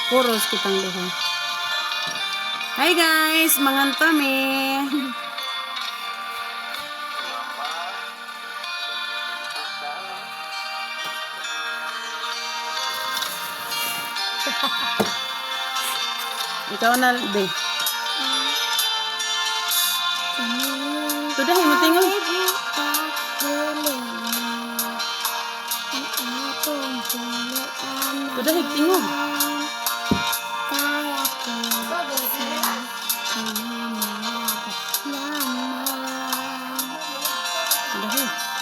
Puros kitang duha. Hi guys, mangantami. Ikaw na, be. Sudah, himutingin. Sudah, himutingin.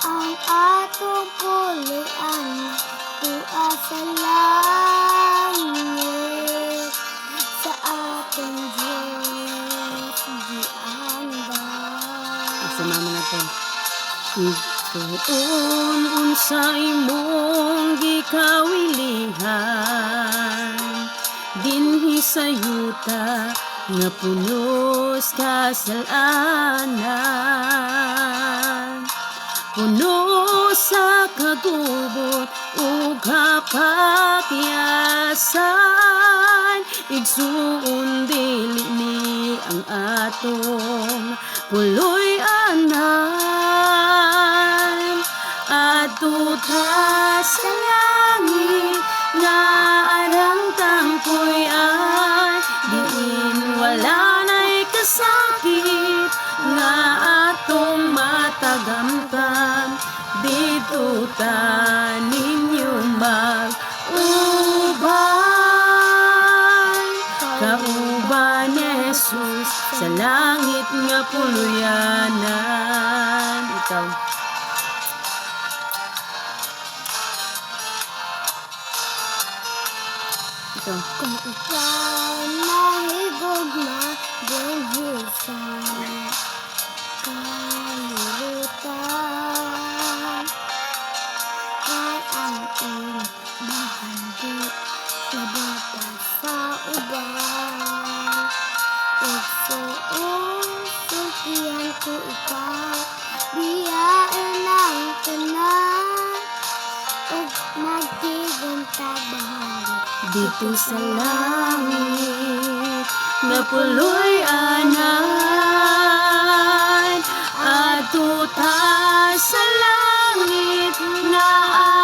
Ang atong pulian tuwa sa langit sa ating Diyos gianda. Sa mama na to. Ituon unsa imong gikawilihan dinhi sa yuta nga punos kasalanan. Puno sa kagubot ug kapakyasan, igsuon dili ni ang atong puloy anan. Adto ta sa langit nga arang tangkoy-an, diin wala na'y kasakit nga atong matagamtam. Dito ta ninyo mag-uban, kauban ni Jesus sa langit nga puluyanan. Ikaw. Ikaw. Kung ikaw nahigugma dinhi sa kalibutan, ay ang iyong bahagi labota sa uban. Igsuon sultihan ko ikaw, biyain ang tanan, ug magtigong tabahagi Dito sa langit nga puloy anan, adto ta sa langit nga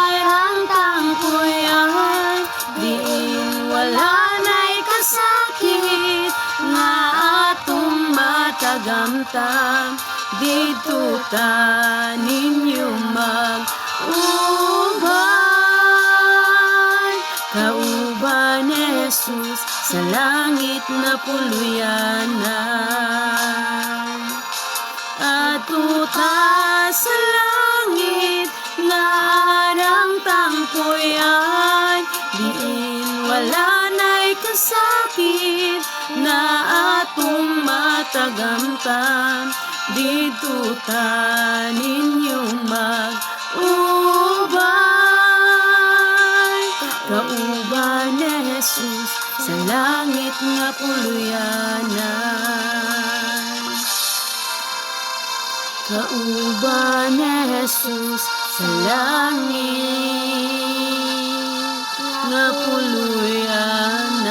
arang tangkoyan, diin wala na'y kasakit nga atong matagamtam. Dito ta ninyo mag-uban, kauban ni Jesus sa langit na puluyanan. Adto ta sa langit nga arang tangkoyan, diin wala na'y kasakit na atong matagamtam. Dito ta ninyo mag-uban, kauban ni Jesus sa langit nga puluyanan. Kauban ni Jesus sa langit nga puluyanan.